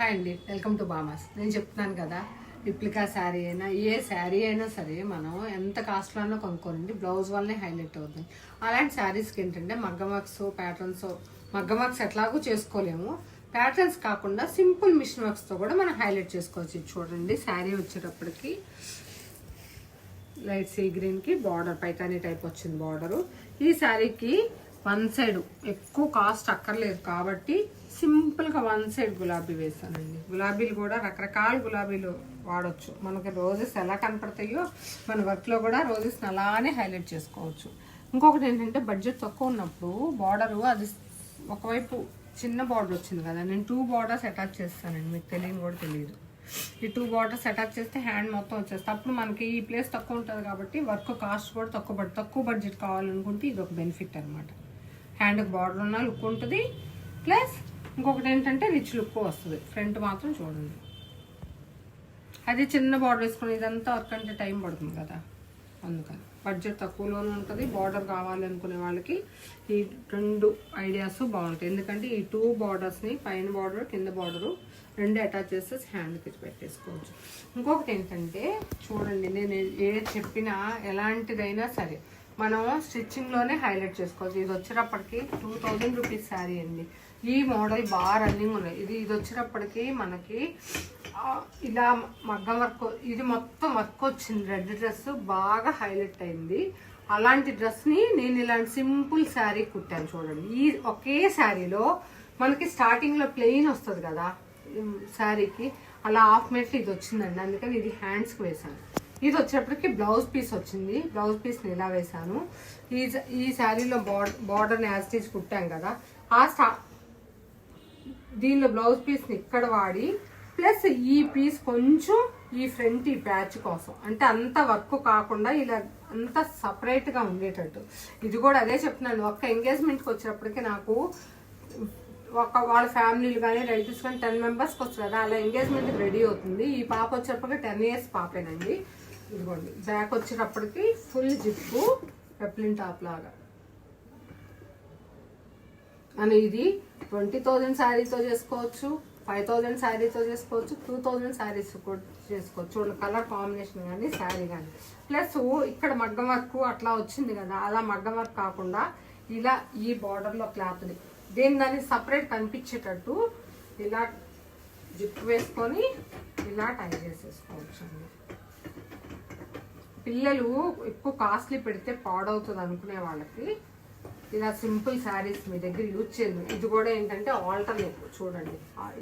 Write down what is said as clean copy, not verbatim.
Hi అండి, welcome to బామాస్. నేను చెప్తున్నాను కదా, రిప్లికా శారీ అయినా ఏ శారీ అయినా సరే మనం ఎంత కాస్ట్లోనో కొనుక్కోండి, బ్లౌజ్ వల్లనే హైలైట్ అవుతుంది. అలాంటి శారీస్కి ఏంటంటే మగ్గం వర్క్స్, ప్యాటర్న్స్, మగ్గం వర్క్స్ ఎట్లాగూ చేసుకోలేము. ప్యాటర్న్స్ కాకుండా సింపుల్ మిషన్ వర్క్స్తో కూడా మనం హైలైట్ చేసుకోవచ్చు. చూడండి, శారీ వచ్చేటప్పటికి లైట్ సీ గ్రీన్కి బార్డర్ పైతానీ టైప్ వచ్చింది బార్డరు. ఈ శారీకి వన్ సైడ్ ఎక్కువ కాస్ట్ అక్కర్లేదు కాబట్టి సింపుల్గా వన్ సైడ్ గులాబీ వేసానండి. గులాబీలు కూడా రకరకాల గులాబీలు వాడచ్చు. మనకి రోజెస్ ఎలా కనపడతాయో మన వర్క్లో కూడా రోజెస్ని అలానే హైలైట్ చేసుకోవచ్చు. ఇంకొకటి ఏంటంటే బడ్జెట్ తక్కువ ఉన్నప్పుడు బార్డరు అది ఒకవైపు చిన్న బార్డర్ వచ్చింది కదా, నేను 2 బార్డర్స్ అటాచ్ చేస్తానండి. మీకు తెలియని కూడా తెలియదు. ఈ 2 బార్డర్స్ అటాచ్ చేస్తే హ్యాండ్ మొత్తం వచ్చేస్తుంది. అప్పుడు మనకి ఈ ప్లేస్ తక్కువ ఉంటుంది కాబట్టి వర్క్ కాస్ట్ కూడా తక్కువ బడ్జెట్ కావాలనుకుంటే ఇది ఒక బెనిఫిట్ అనమాట. హ్యాండ్కి బార్డర్ ఉన్న లుక్ ఉంటుంది, ప్లస్ ఇంకొకటి ఏంటంటే రిచ్ లుక్ వస్తుంది. ఫ్రంట్ మాత్రం చూడండి, అది చిన్న బార్డర్ వేసుకుని ఇదంతా వర్క్ అంటే టైం పడుతుంది కదా, అందుకని బడ్జెట్ తక్కువలోనూ ఉంటుంది. బార్డర్ కావాలి అనుకునే వాళ్ళకి ఈ 2 ఐడియాస్ బాగుంటాయి. ఎందుకంటే ఈ 2 బార్డర్స్ని పైన బార్డర్ కింద బార్డరు 2 అటాచ్ చేసేసి హ్యాండ్కి పెట్టేసుకోవచ్చు. ఇంకొకటి ఏంటంటే చూడండి, నేను ఏది చెప్పినా ఎలాంటిదైనా సరే మనం స్టిచ్చింగ్లోనే హైలైట్ చేసుకోవచ్చు. ఇది వచ్చేటప్పటికి 2000 రూపీస్ శారీ అండి. ఈ మోడల్ బాగా రన్నింగ్ ఉన్నాయి. ఇది వచ్చేటప్పటికి మనకి ఇలా మగ్గం వర్క్, ఇది మొత్తం వర్క్ వచ్చింది. రెడ్ డ్రెస్ బాగా హైలైట్ అయింది. అలాంటి డ్రెస్ని నేను ఇలాంటి సింపుల్ శారీ కుట్టాను. చూడండి, ఈ ఒకే శారీలో మనకి స్టార్టింగ్లో ప్లెయిన్ వస్తుంది కదా శారీకి, అలా హాఫ్ మీటర్ ఇది వచ్చిందండి. అందుకని ఇది హ్యాండ్స్కి వేసాను. ఇది వచ్చేటప్పటికి బ్లౌజ్ పీస్ వచ్చింది. బ్లౌజ్ పీస్ని ఇలా వేసాను. ఈ శారీలో బార్డర్ని యాజ్ టీజ్ కుట్టాం కదా, దీనిలో బ్లౌజ్ పీస్ని ఇక్కడ వాడి ప్లస్ ఈ పీస్ కొంచెం ఈ ఫ్రంట్ ఈ ప్యాచ్ కోసం, అంటే అంత వర్క్ కాకుండా ఇలా అంత సపరేట్గా ఉండేటట్టు. ఇది కూడా అదే చెప్తున్నాను. ఒక్క ఎంగేజ్మెంట్కి వచ్చేటప్పటికి నాకు వాళ్ళ ఫ్యామిలీలు కానీ రిలేటివ్స్ కానీ 10 మెంబర్స్కి వస్తుంది కదా, అలా ఎంగేజ్మెంట్కి రెడీ అవుతుంది. ఈ పాప వచ్చేటప్పటికి 10 ఇయర్స్ పాపేనండి. ఇదిగోండి, బ్యాక్ వచ్చేటప్పటికి ఫుల్ జిప్పు పెప్లిన్ టాప్ లాగా అని. ఇది 20,000 శారీతో చేసుకోవచ్చు, 5,000 శారీతో చేసుకోవచ్చు, 2,000 శారీస్ కూడా చేసుకోవచ్చు. చూడండి, కలర్ కాంబినేషన్ కానీ శారీ కానీ. ప్లస్ ఇక్కడ మగ్గం వర్క్ అట్లా వచ్చింది కదా, అలా మగ్గం వర్క్ కాకుండా ఇలా ఈ బార్డర్లో క్లాత్ని దాన్ని సపరేట్ కనిపించేటట్టు ఇలా జిప్ వేసుకొని ఇలా టై చేసేసుకోవచ్చు అండి. పిల్లలు ఎక్కువ కాస్ట్లీ పెడితే పాడవుతుంది అనుకునే వాళ్ళకి ఇలా సింపుల్ శారీస్ మీ దగ్గర యూజ్ చేయండి. ఇది కూడా ఏంటంటే ఆల్టర్నేటివ్. చూడండి,